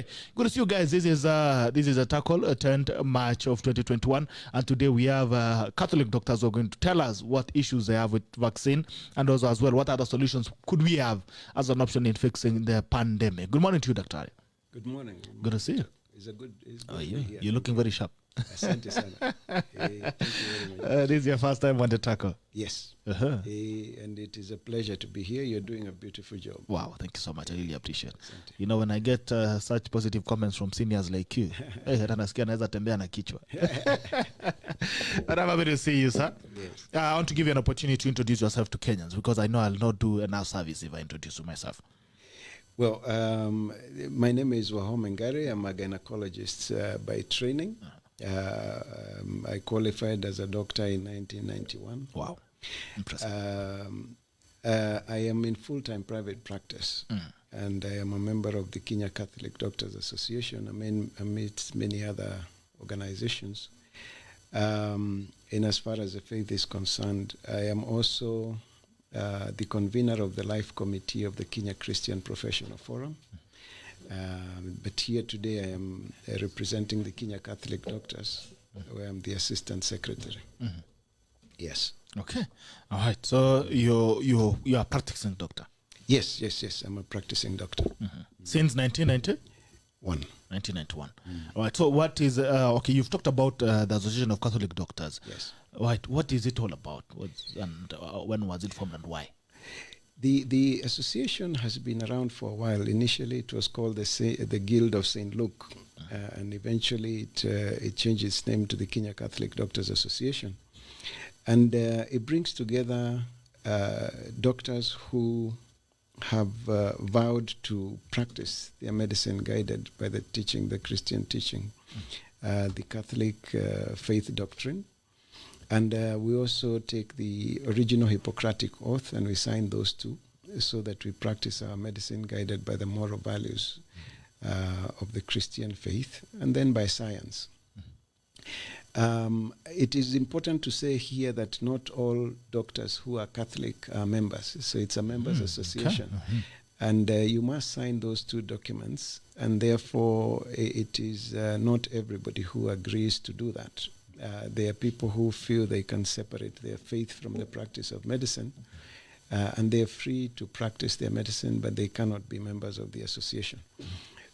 Anyway, good to see you guys. This is a tackle 10th March of 2021, and today we have Catholic doctors who are going to tell us what issues they have with vaccine, and also as well what other solutions could we have as an option in fixing the pandemic. Good morning to you, Dr. Ali. Good morning. Good to see you. It's good You're looking very sharp. Asante sana. Thank you very much. This is your first time on the tackle. Yes. And it is a pleasure to be here. You're doing a beautiful job. Wow, thank you so much. I really appreciate it. Asante. You know, when I get such positive comments from seniors like you, hata nasikia naweza tembea na kichwa. But I'm happy to see you, sir. Yes. I want to give you an opportunity to introduce yourself to Kenyans, because I know I'll not do enough service if I introduce myself. Well, my name is WAHOME Ngare. I'm a gynecologist by training. I qualified as a doctor in 1991. Wow, impressive. I am in full-time private practice, and I am a member of the Kenya Catholic Doctors Association, amidst many other organizations. And as far as the faith is concerned, I am also the convener of the Life Committee of the Kenya Christian Professional Forum. But here today I am representing the Kenya Catholic Doctors, where I'm the Assistant Secretary. Yes. Okay. All right. So you're a practicing doctor? Yes. I'm a practicing doctor. Since 1990? 1991. All right. So what is, okay, you've talked about the Association of Catholic Doctors. Yes. Right. What is it all about? And when was it formed and why? The association has been around for a while. Initially, it was called the Guild of St. Luke, and eventually it changed its name to the Kenya Catholic Doctors Association. And it brings together doctors who have vowed to practice their medicine guided by the Christian teaching, the Catholic faith doctrine. And we also take the original Hippocratic Oath and we sign those two so that we practice our medicine guided by the moral values of the Christian faith and then by science. It is important to say here that not all doctors who are Catholic are members. So it's a members association. Okay. And you must sign those two documents. And therefore, it is not everybody who agrees to do that. There are people who feel they can separate their faith from the practice of medicine, and they are free to practice their medicine, but they cannot be members of the association.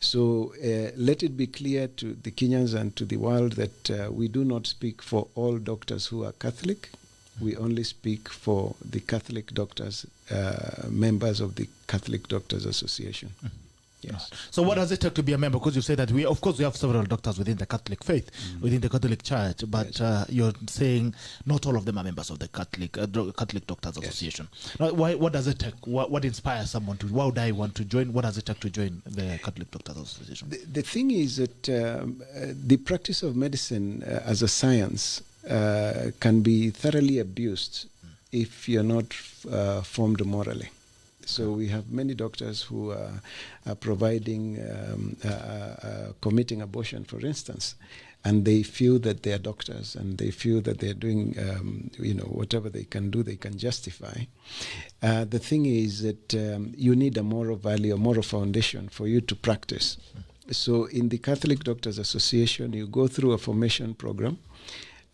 So let it be clear to the Kenyans and to the world that we do not speak for all doctors who are Catholic. We only speak for the Catholic doctors, members of the Catholic Doctors Association. Yes. So what does it take to be a member? Because you say that we have several doctors within the Catholic faith, within the Catholic Church, but you're saying not all of them are members of the Catholic Doctors Association. Now, what does it take? What inspires someone to? Why would I want to join? What does it take to join the Catholic Doctors Association? The thing is that the practice of medicine as a science can be thoroughly abused if you're not formed morally. So we have many doctors who are providing, committing abortion, for instance, and they feel that they are doctors and they feel that they're doing, whatever they can do, they can justify. The thing is that you need a moral value, a moral foundation for you to practice. So in the Catholic Doctors Association, you go through a formation program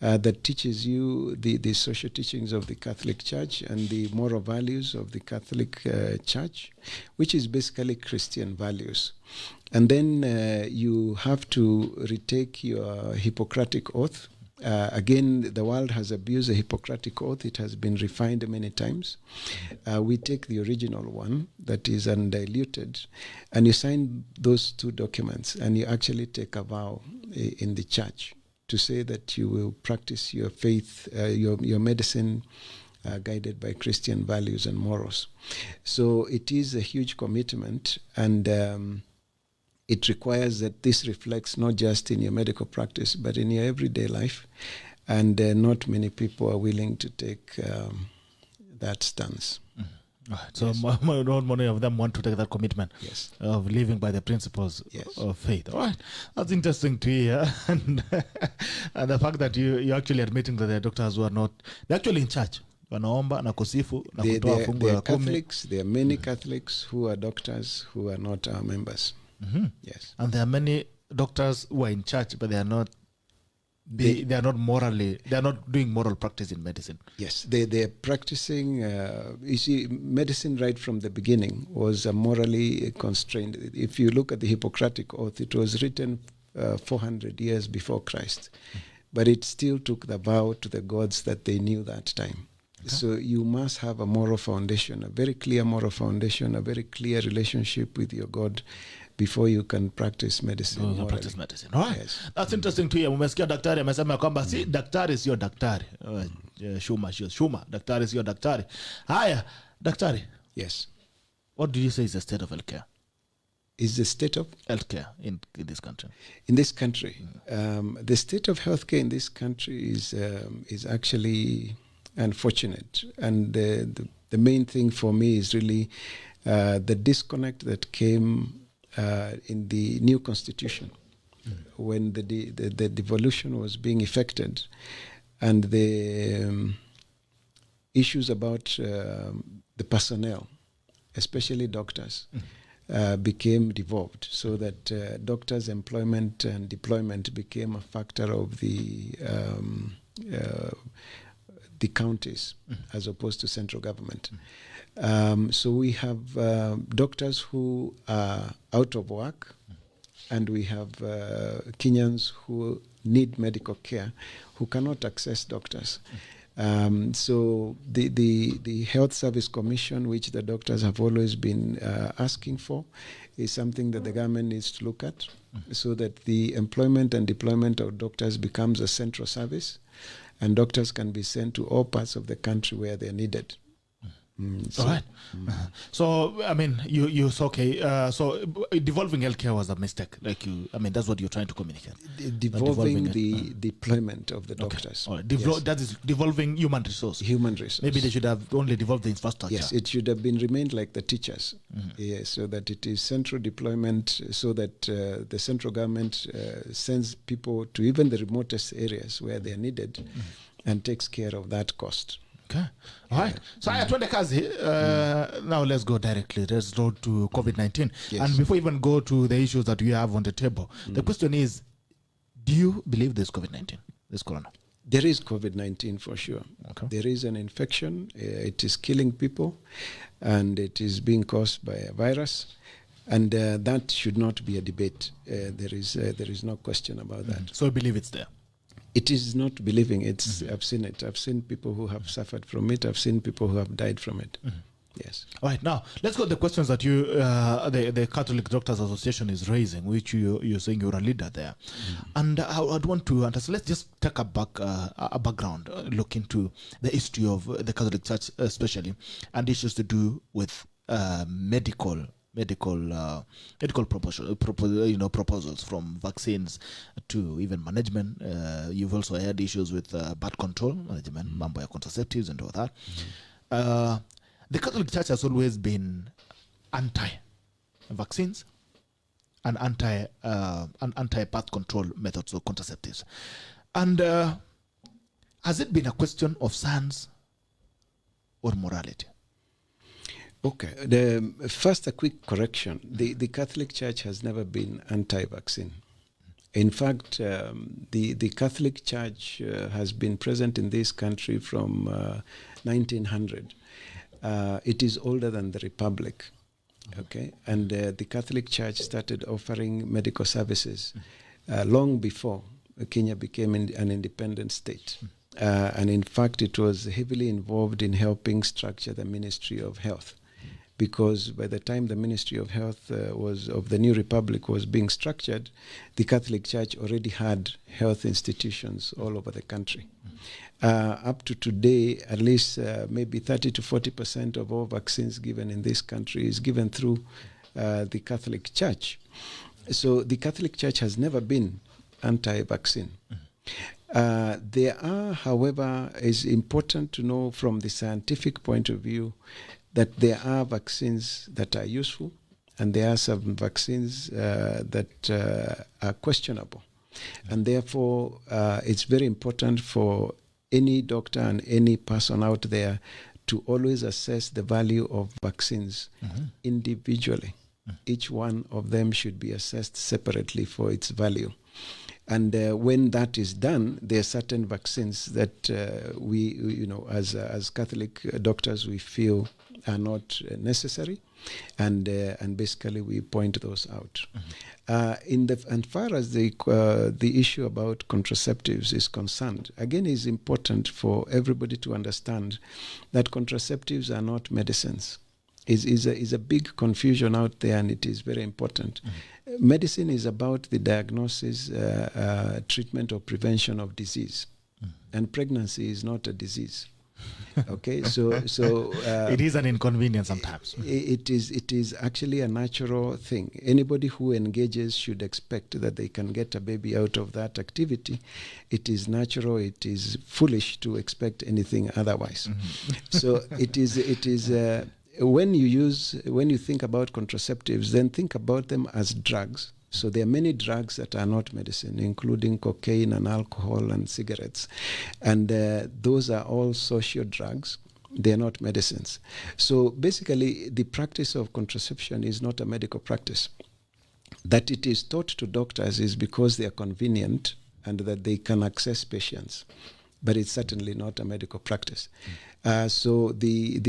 that teaches you the social teachings of the Catholic Church and the moral values of the Catholic Church, which is basically Christian values. And then you have to retake your Hippocratic Oath. Again, the world has abused the Hippocratic Oath. It has been refined many times. We take the original one that is undiluted, and you sign those two documents, and you actually take a vow in the church to say that you will practice your faith, your medicine guided by Christian values and morals. So it is a huge commitment, and it requires that this reflects not just in your medical practice, but in your everyday life. And not many people are willing to take that stance. Right. So not many of them want to take that commitment of living by the principles of faith. All right. That's interesting to hear. And the fact that you're actually admitting that there are doctors who are not, they're actually in church. Wanaomba na kusifu na kutoa fungu la kumi. There are many Catholics who are doctors who are not our members. Yes. And there are many doctors who are in church, but they are not. They are not morally. They are not doing moral practice in medicine. Yes, they are practicing. You see, medicine right from the beginning was morally constrained. If you look at the Hippocratic Oath, it was written 400 years before Christ, but it still took the vow to the gods that they knew that time. Okay. So you must have a moral foundation, a very clear moral foundation, a very clear relationship with your God, before you can practice medicine. Practice medicine. Right. Yes. That's interesting to hear. Umesikia daktari amesema kwamba si daktari sio daktari. Shuma, daktari sio daktari. Haya, daktari. Yes. What do you say is the state of healthcare? Is the state of healthcare in this country? In this country, the state of healthcare in this country is actually unfortunate, and the main thing for me is really the disconnect that came in the new constitution when the devolution was being effected, and the issues about the personnel, especially doctors, became devolved, so that doctors' employment and deployment became a factor of the counties as opposed to central government. So we have doctors who are out of work, and we have Kenyans who need medical care who cannot access doctors. So the Health Service Commission, which the doctors have always been asking for, is something that the government needs to look at, so that the employment and deployment of doctors becomes a central service, and doctors can be sent to all parts of the country where they're needed. All right. So, I mean, you okay. So, devolving healthcare was a mistake. That's what you're trying to communicate. Devolving the deployment of the doctors. Okay. All right. Yes. That is devolving human resource. Human resource. Maybe they should have only devolved the infrastructure. Yes, it should have been remained like the teachers. Yes, so that it is central deployment, so that the central government sends people to even the remotest areas where they are needed and takes care of that cost. Okay. All right. So I twende kazi. Now let's go directly. Let's go to COVID-19. Yes. And before we even go to the issues that we have on the table, the question is, do you believe there's COVID-19, this corona? There is COVID-19 for sure. Okay. There is an infection. It is killing people, and it is being caused by a virus. And that should not be a debate. There is no question about that. So I believe it's there. It is not believing. I've seen it. I've seen people who have suffered from it. I've seen people who have died from it. Yes. All right. Now let's go to the questions that you, the Catholic Doctors Association is raising, which you're saying you're a leader there, and I'd want to understand. Let's just take a background look into the history of the Catholic Church, especially, and issues to do with medical proposals, from vaccines to even management. You've also had issues with birth control management, mambo ya contraceptives and all that. The Catholic Church has always been anti-vaccines and anti-birth control methods or contraceptives. And has it been a question of science or morality? Okay. First, a quick correction. The Catholic Church has never been anti-vaccine. In fact, the Catholic Church has been present in this country from 1900. It is older than the Republic. Okay, and the Catholic Church started offering medical services long before Kenya became an independent state. And in fact, it was heavily involved in helping structure the Ministry of Health, because by the time the Ministry of Health of the new republic was being structured, the Catholic Church already had health institutions all over the country. Up to today, at least maybe 30 to 40% of all vaccines given in this country is given through the Catholic Church. So the Catholic Church has never been anti-vaccine. There are, however, it's important to know from the scientific point of view that there are vaccines that are useful, and there are some vaccines that are questionable. And therefore, it's very important for any doctor and any person out there to always assess the value of vaccines individually. Each one of them should be assessed separately for its value. And when that is done, there are certain vaccines that we, as Catholic doctors, we feel are not necessary, and basically we point those out. And far as the issue about contraceptives is concerned, again, it's important for everybody to understand that contraceptives are not medicines. Is a big confusion out there, and it is very important. Medicine is about the diagnosis, treatment, or prevention of disease, and pregnancy is not a disease. Okay, so it is an inconvenience sometimes. It is actually a natural thing. Anybody who engages should expect that they can get a baby out of that activity. It is natural. It is foolish to expect anything otherwise. So it is. When you think about contraceptives, then think about them as drugs. So there are many drugs that are not medicine, including cocaine and alcohol and cigarettes. And those are all social drugs. They are not medicines. So basically, the practice of contraception is not a medical practice. That it is taught to doctors is because they are convenient and that they can access patients. But it's certainly not a medical practice. So it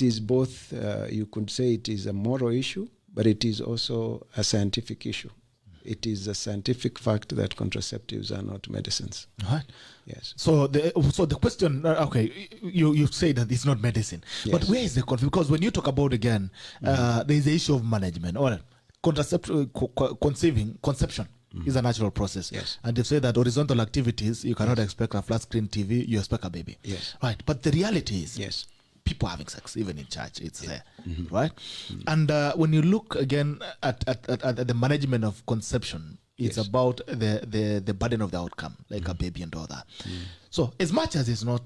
is both, you could say it is a moral issue, but it is also a scientific issue. It is a scientific fact that contraceptives are not medicines. Right. Yes. So the question, okay, you say that it's not medicine, Yes. but where is the conflict? Because when you talk about again, there is the issue of management or conception. Is a natural process. Yes. And they say that horizontal activities, you cannot expect a flat screen TV, you expect a baby. Yes. Right. But the reality is, Yes. people having sex, even in church, it's there. Right. And when you look again at the management of conception, it's Yes. about the burden of the outcome, like a baby and all that. So as much as it's not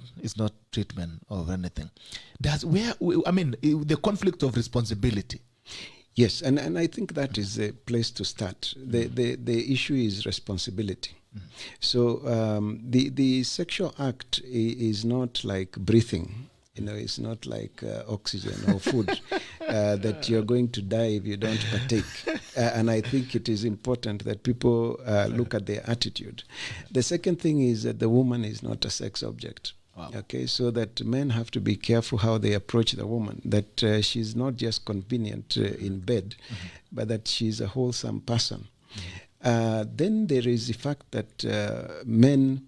treatment or anything, the conflict of responsibility. Yes, and I think that is the place to start. The issue is responsibility. So the sexual act is not like breathing. It's not like oxygen or food that you're going to die if you don't partake. And I think it is important that people look at their attitude. The second thing is that the woman is not a sex object. Wow. Okay, so that men have to be careful how they approach the woman, that she's not just convenient in bed, but that she's a wholesome person. Then there is the fact that men,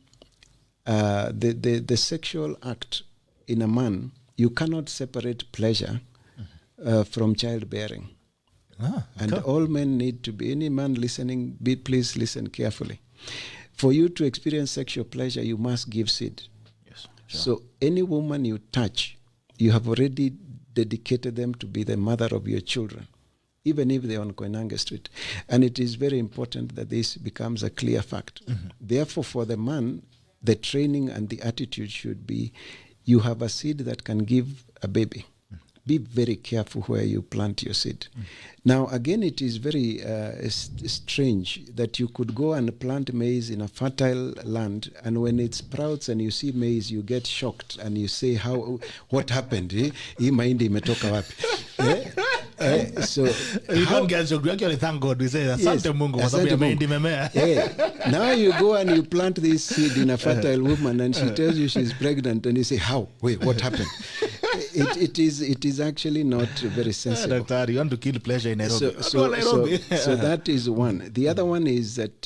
the sexual act in a man, you cannot separate pleasure from childbearing. And all men need to be, any man listening, please listen carefully. For you to experience sexual pleasure, you must give seed. Sure. So any woman you touch, you have already dedicated them to be the mother of your children, even if they're on Koinange Street. And it is very important that this becomes a clear fact. Therefore, for the man, the training and the attitude should be, you have a seed that can give a baby. Be very careful where you plant your seed. Now, again, it is very strange that you could go and plant maize in a fertile land, and when it sprouts and you see maize, you get shocked and you say, what happened? Hii mahindi imetoka wapi? So you don't get shocked. Actually, thank God. We say, Asante Mungu, kwa sababu ya mahindi memea. Now you go and you plant this seed in a fertile woman, and she tells you she's pregnant, and you say, how? Wait, what happened? It is actually not very sensible. Doctor, you want to kill pleasure in Nairobi. So that is one. The other one is that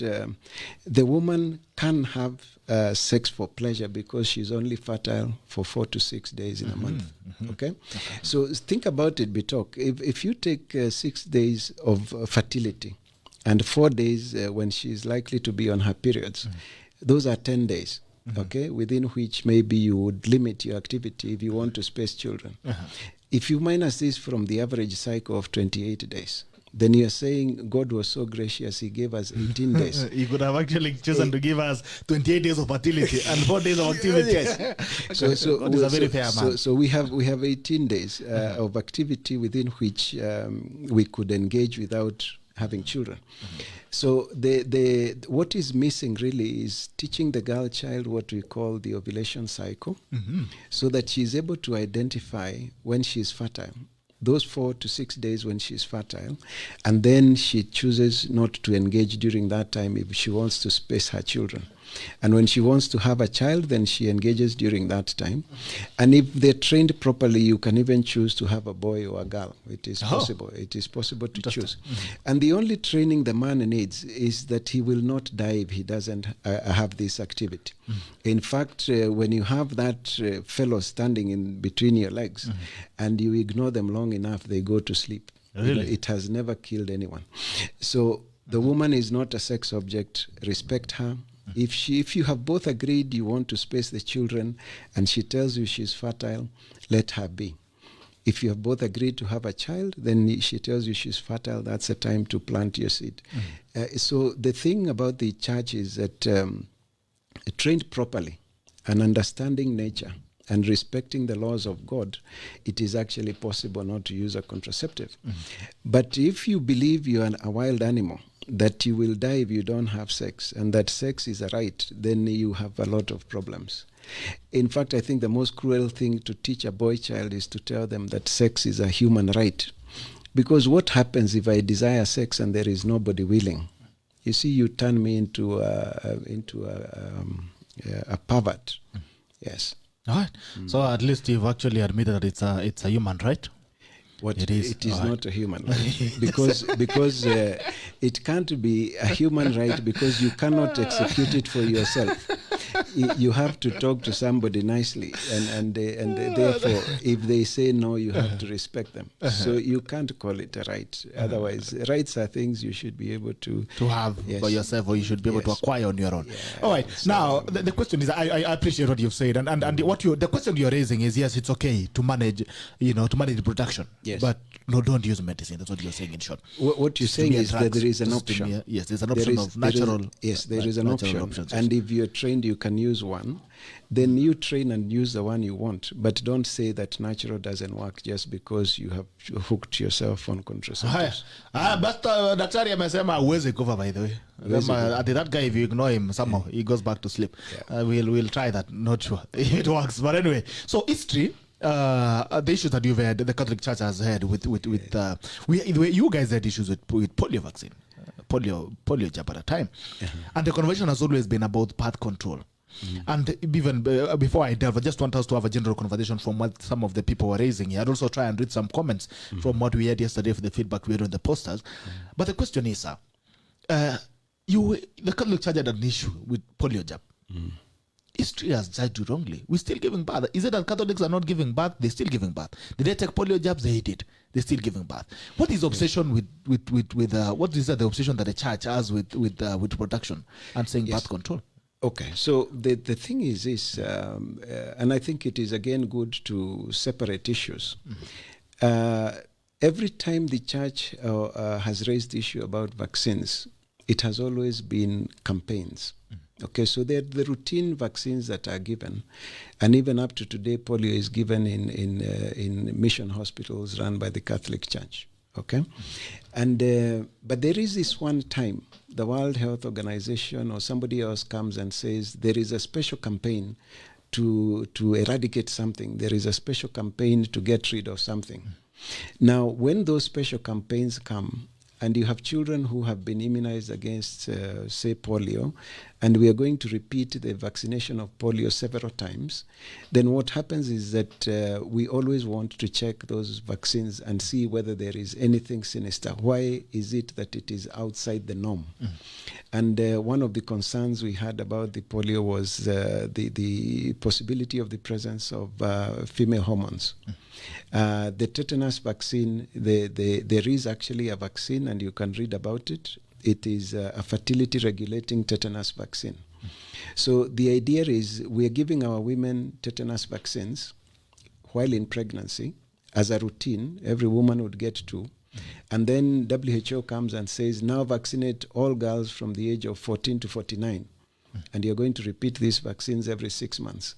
the woman can have sex for pleasure because she's only fertile for 4 to 6 days in a month. Okay? So think about it, Bitok. If you take 6 days of fertility and 4 days when she's likely to be on her periods, those are 10 days. Okay, within which maybe you would limit your activity if you want to space children. If you minus this from the average cycle of 28 days, then you're saying God was so gracious, he gave us 18 days. He could have actually chosen to give us 28 days of fertility and 4 days of activity. Yes. So we have 18 days of activity within which we could engage without having children. So what is missing really is teaching the girl child what we call the ovulation cycle, so that she's able to identify when she's fertile those 4 to 6 days when she's fertile, and then she chooses not to engage during that time if she wants to space her children. And when she wants to have a child, then she engages during that time. And if they're trained properly, you can even choose to have a boy or a girl. It is possible. It is possible to choose. And the only training the man needs is that he will not die if he doesn't have this activity. In fact, when you have that fellow standing in between your legs and you ignore them long enough, they go to sleep. Really? It has never killed anyone. So the woman is not a sex object. Respect her. If you have both agreed you want to space the children and she tells you she's fertile, let her be. If you have both agreed to have a child, then she tells you she's fertile, that's the time to plant your seed. So the thing about the church is that trained properly and understanding nature and respecting the laws of God, it is actually possible not to use a contraceptive. But if you believe you are a wild animal, that you will die if you don't have sex, and that sex is a right, then you have a lot of problems. In fact, I think the most cruel thing to teach a boy child is to tell them that sex is a human right. Because what happens if I desire sex and there is nobody willing? You see, you turn me into a pervert. Yes. All right. So at least you've actually admitted that it's a human right. It is not a human right because it can't be a human right because you cannot execute it for yourself. You have to talk to somebody nicely, and therefore, if they say no, you have to respect them. So you can't call it a right. Otherwise, rights are things you should be able to have by yourself, or you should be able to acquire on your own. All right. So now the question is, I appreciate what you've said, and the question you're raising is, yes, it's okay to manage, to manage the production. Yes. But no, don't use medicine. That's what you're saying in short. What you're saying is that there is an option. Yes, there's an option of natural. Yes, there is an option. Options, and if you're trained, you can use one. Then you train and use the one you want. But don't say that natural doesn't work just because you have hooked yourself on contraceptives. But daktari amesema huwezi kufa, by the way. That guy, if you ignore him, somehow he goes back to sleep. We'll try that. Not sure if it works. But anyway, so history. The issues that you've had, the Catholic Church has had with you guys had issues with polio vaccine, polio jab at a time, and the conversation has always been about birth control. And even before I delve, I just want us to have a general conversation from what some of the people were raising here. I'd also try and read some comments from what we had yesterday for the feedback we had on the posters. But the question is, the Catholic Church had an issue with polio jab. History has judged you wrongly. We're still giving birth. Is it that Catholics are not giving birth? They're still giving birth. Did they take polio jabs? They did. They're still giving birth. What is the obsession with what is the obsession that the church has with production and saying birth control? Okay, so the thing is this, and I think it is again good to separate issues. Every time the church has raised the issue about vaccines, it has always been campaigns. Okay, so they're the routine vaccines that are given, and even up to today, polio is given in mission hospitals run by the Catholic Church. Okay, and but there is this one time the World Health Organization or somebody else comes and says there is a special campaign to eradicate something. There is a special campaign to get rid of something. Now, when those special campaigns come, and you have children who have been immunized against, say, polio, and we are going to repeat the vaccination of polio several times, then what happens is that we always want to check those vaccines and see whether there is anything sinister. Why is it that it is outside the norm? And one of the concerns we had about the polio was the possibility of the presence of female hormones. The tetanus vaccine, there is actually a vaccine, and you can read about it. It is a fertility regulating tetanus vaccine. So the idea is we are giving our women tetanus vaccines while in pregnancy as a routine. Every woman would get two. And then WHO comes and says, now vaccinate all girls from the age of 14 to 49. And you're going to repeat these vaccines every 6 months.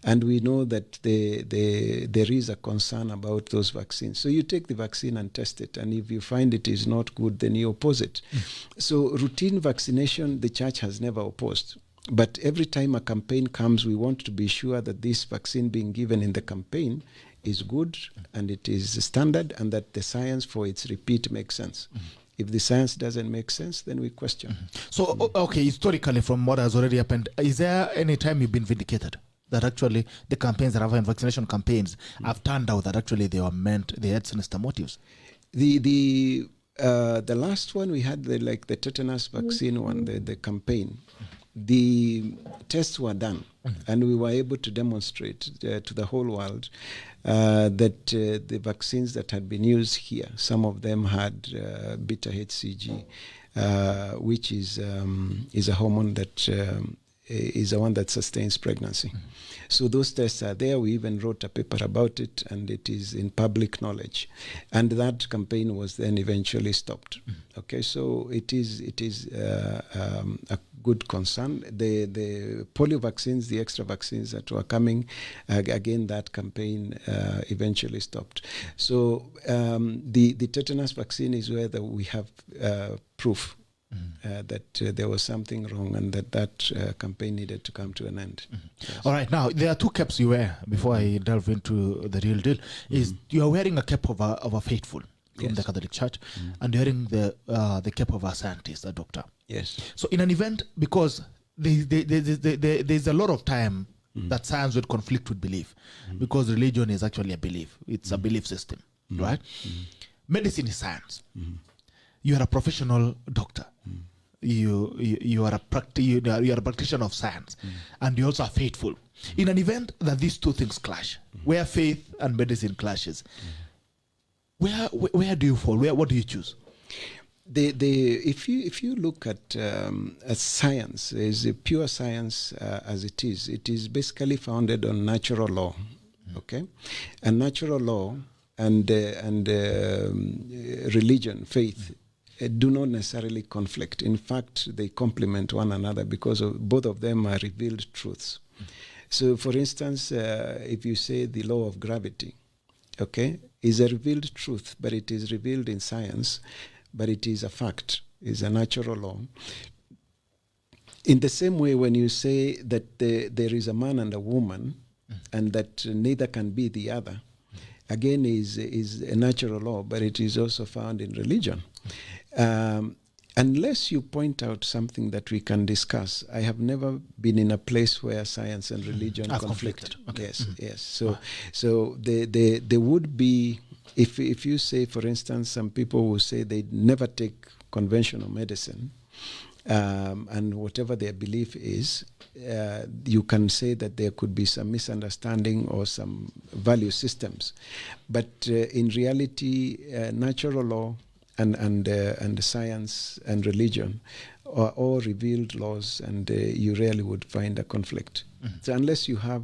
And we know that there is a concern about those vaccines. So you take the vaccine and test it. And if you find it is not good, then you oppose it. So routine vaccination, the church has never opposed. But every time a campaign comes, we want to be sure that this vaccine being given in the campaign is good and it is standard, and that the science for its repeat makes sense. If the science doesn't make sense, then we question. So, okay, historically, from what has already happened, is there any time you've been vindicated that actually the campaigns that have been vaccination campaigns have turned out that actually they had sinister motives? The last one we had, the tetanus vaccine one, the campaign, the tests were done, and we were able to demonstrate to the whole world that the vaccines that had been used here, some of them had beta HCG, which is a hormone that is the one that sustains pregnancy. So those tests are there. We even wrote a paper about it, and it is in public knowledge. And that campaign was then eventually stopped. Okay, so it is a good concern. The polio vaccines, the extra vaccines that were coming, again, that campaign eventually stopped. So the tetanus vaccine is where we have proof that there was something wrong, and that campaign needed to come to an end. Yes. All right, now there are two caps you wear before I delve into the real deal. Is you are wearing a cap of a faithful from the Catholic Church, and you're wearing the cap of a scientist, a doctor. Yes. So in an event, because there's a lot of time that science would conflict with belief, because religion is actually a belief. It's a belief system, right? Medicine is science. You are a professional doctor. You are a practitioner of science, and you also are faithful. In an event that these two things clash, where faith and medicine clashes, where do you fall? What do you choose? If you look at science, is pure science as it is basically founded on natural law, okay, and natural law and religion, faith, do not necessarily conflict. In fact, they complement one another because both of them are revealed truths. So, for instance, if you say the law of gravity, okay, is a revealed truth, but it is revealed in science, but it is a fact, is a natural law. In the same way, when you say that there is a man and a woman, and that neither can be the other, again is a natural law, but it is also found in religion. Unless you point out something that we can discuss, I have never been in a place where science and religion conflicted. Okay. Yes. So there would be, if you say, for instance, some people will say they never take conventional medicine, and whatever their belief is, you can say that there could be some misunderstanding or some value systems. But in reality, natural law and science and religion are all revealed laws, and you rarely would find a conflict. So unless you have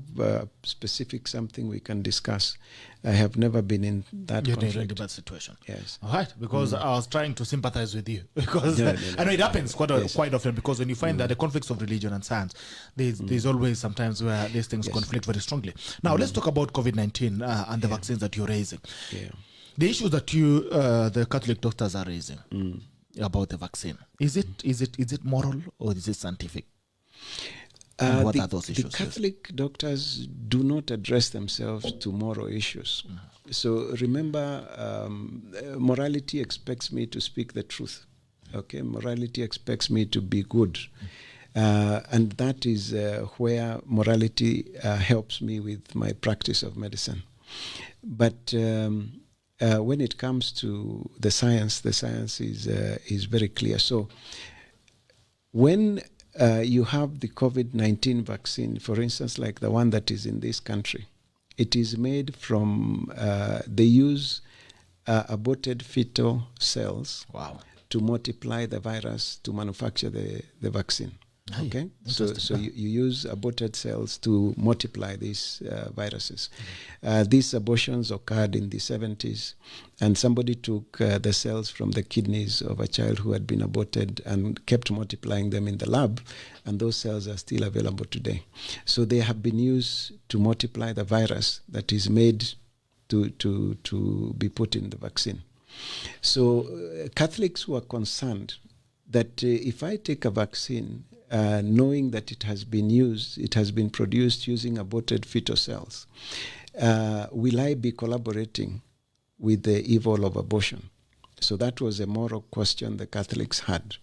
specific something we can discuss, I have never been in that conflict. You're in a bad situation. Yes. All right, because I was trying to sympathize with you, because I know it happens quite often, because when you find that the conflicts of religion and science, there's always sometimes where these things conflict very strongly. Now let's talk about COVID-19 and the vaccines that you're raising. Yeah. The issues that the Catholic doctors are raising about the vaccine, is it moral or is it scientific? And what are those issues? The Catholic doctors do not address themselves to moral issues. So remember, morality expects me to speak the truth. Okay, morality expects me to be good. And that is where morality helps me with my practice of medicine. But when it comes to the science is very clear. So when you have the COVID-19 vaccine, for instance, like the one that is in this country, it is made from, they use aborted fetal cells to multiply the virus to manufacture the vaccine. Okay, so you use aborted cells to multiply these viruses. These abortions occurred in the 70s, and somebody took the cells from the kidneys of a child who had been aborted and kept multiplying them in the lab, and those cells are still available today. So they have been used to multiply the virus that is made to be put in the vaccine. So Catholics were concerned that if I take a vaccine, knowing that it has been produced using aborted fetal cells, will I be collaborating with the evil of abortion? So that was a moral question the Catholics had.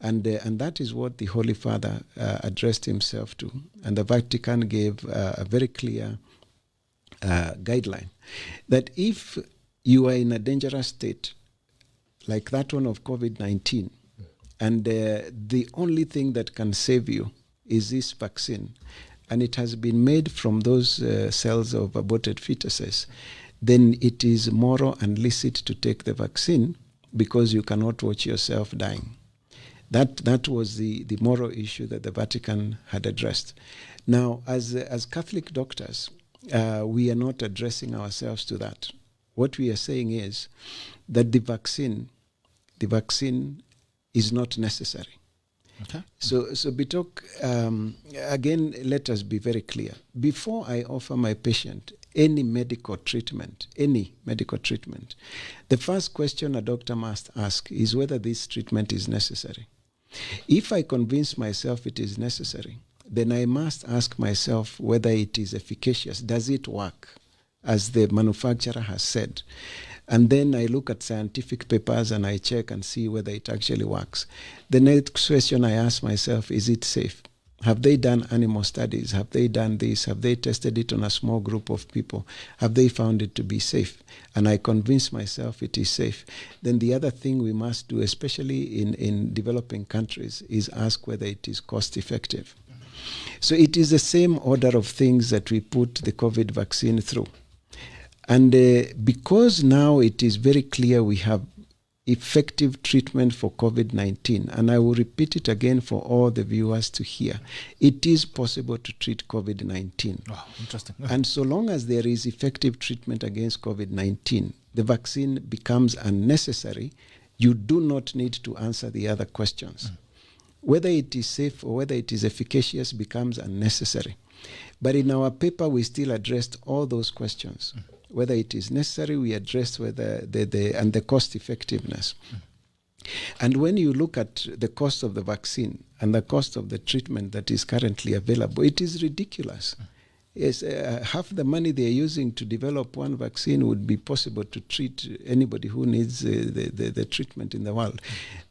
And that is what the Holy Father addressed himself to. And the Vatican gave a very clear guideline that if you are in a dangerous state, like that one of COVID-19, and the only thing that can save you is this vaccine, and it has been made from those cells of aborted fetuses, then it is moral and licit to take the vaccine because you cannot watch yourself dying. That was the moral issue that the Vatican had addressed. Now, as Catholic doctors, we are not addressing ourselves to that. What we are saying is that the vaccine is not necessary. Okay. So Bitok, again, let us be very clear. Before I offer my patient any medical treatment, the first question a doctor must ask is whether this treatment is necessary. If I convince myself it is necessary, then I must ask myself whether it is efficacious. Does it work, as the manufacturer has said? And then I look at scientific papers and I check and see whether it actually works. The next question I ask myself, is it safe? Have they done animal studies? Have they done this? Have they tested it on a small group of people? Have they found it to be safe? And I convince myself it is safe. Then the other thing we must do, especially in developing countries, is ask whether it is cost effective. So it is the same order of things that we put the COVID vaccine through. And because now it is very clear we have effective treatment for COVID-19, and I will repeat it again for all the viewers to hear, it is possible to treat COVID-19. Wow, interesting. And so long as there is effective treatment against COVID-19, the vaccine becomes unnecessary. You do not need to answer the other questions. Whether it is safe or whether it is efficacious becomes unnecessary. But in our paper, we still addressed all those questions. Whether it is necessary, we address whether and the cost effectiveness. And when you look at the cost of the vaccine and the cost of the treatment that is currently available, it is ridiculous. Yes, half the money they are using to develop one vaccine would be possible to treat anybody who needs the treatment in the world.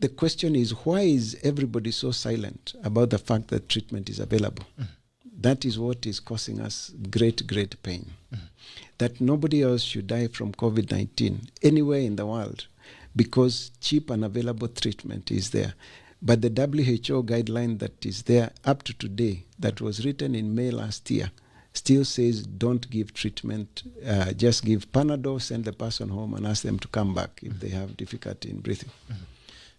The question is, why is everybody so silent about the fact that treatment is available? That is what is causing us great, great pain. That nobody else should die from COVID-19 anywhere in the world because cheap and available treatment is there. But the WHO guideline that is there up to today, that was written in May last year, still says don't give treatment, just give Panadol, send the person home and ask them to come back if they have difficulty in breathing.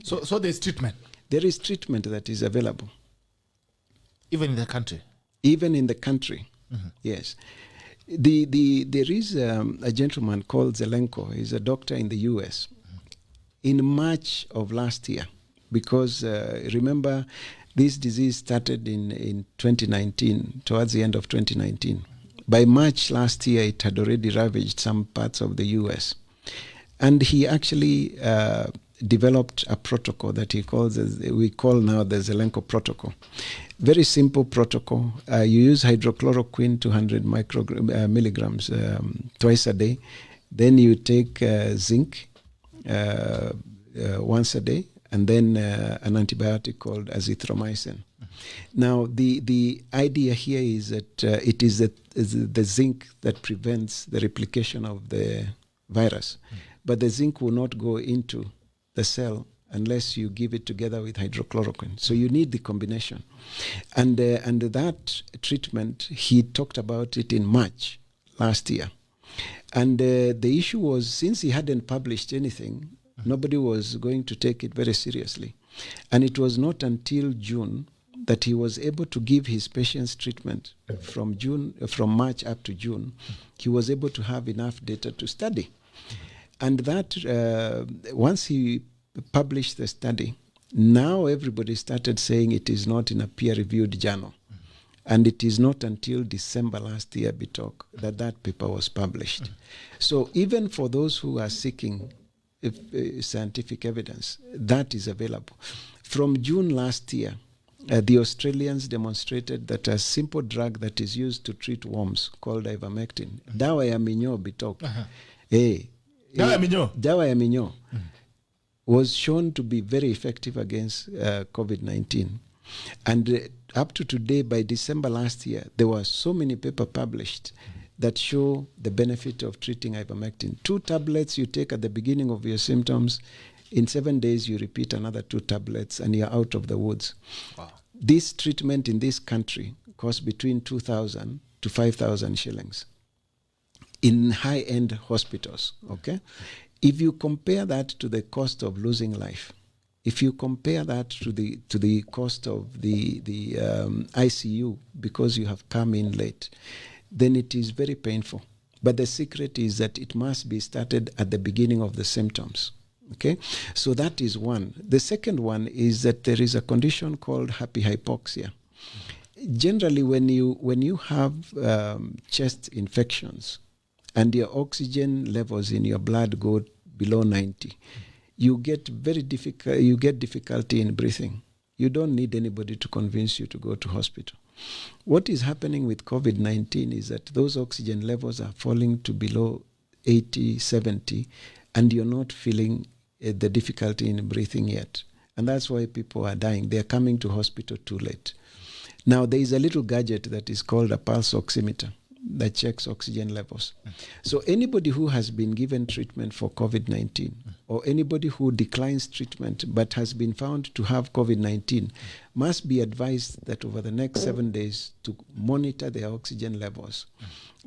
So there's treatment? There is treatment that is available. Even in the country? Even in the country, yes. There is a gentleman called Zelenko. He's a doctor in the US. In March of last year, because remember, this disease started in 2019, towards the end of 2019. By March last year, it had already ravaged some parts of the US. And he actually developed a protocol that we call now the Zelenko Protocol. Very simple protocol. You use hydrochloroquine 200 milligrams twice a day. Then you take zinc once a day, and then an antibiotic called azithromycin. Now, the idea here is that it is the zinc that prevents the replication of the virus. But the zinc will not go into the cell unless you give it together with hydrochloroquine. So you need the combination. And that treatment, he talked about it in March last year. And the issue was, since he hadn't published anything, nobody was going to take it very seriously. And it was not until June that he was able to give his patients treatment. From March up to June, he was able to have enough data to study. And that, once he published the study, now everybody started saying it is not in a peer-reviewed journal. And it is not until December last year, Bitok, that paper was published. So even for those who are seeking scientific evidence, that is available. From June last year, The Australians demonstrated that a simple drug that is used to treat worms called ivermectin, dawa ya minyoo bitok, dawa ya minyoo, was shown to be very effective against COVID-19. And up to today, by December last year, there were so many papers published that show the benefit of treating ivermectin. 2 tablets you take at the beginning of your symptoms. In 7 days, you repeat another 2 tablets, and you're out of the woods. Wow. This treatment in this country costs between 2,000 to 5,000 shillings in high-end hospitals, okay? If you compare that to the cost of losing life, if you compare that to the cost of the ICU because you have come in late, then it is very painful. But the secret is that it must be started at the beginning of the symptoms. Okay, so that is one. The second one is that there is a condition called happy hypoxia. Generally, when you have chest infections and your oxygen levels in your blood go below 90, you get difficulty in breathing. You don't need anybody to convince you to go to hospital. What is happening with COVID-19 is that those oxygen levels are falling to below 80, 70, and you're not feeling the difficulty in breathing yet. And that's why people are dying. They're coming to hospital too late. Now, there is a little gadget that is called a pulse oximeter that checks oxygen levels. So anybody who has been given treatment for COVID-19 or anybody who declines treatment but has been found to have COVID-19 must be advised that over the next 7 days to monitor their oxygen levels.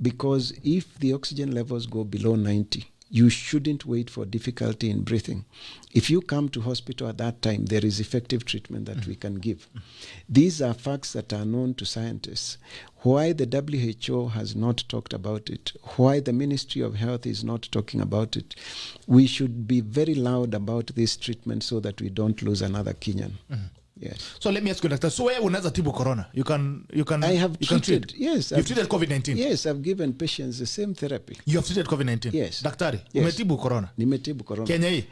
Because if the oxygen levels go below 90, you shouldn't wait for difficulty in breathing. If you come to hospital at that time, there is effective treatment that we can give. These are facts that are known to scientists. Why the WHO has not talked about it, why the Ministry of Health is not talking about it, we should be very loud about this treatment so that we don't lose another Kenyan. Yes. So let me ask you, Doctor. So where unaweza tibu corona? You can. I have treated. Yes. You've treated COVID-19. Yes, I've given patients the same therapy. You have treated COVID-19. Yes. Daktari, yes. umetibu corona. Nimetibu corona. Kenya hii.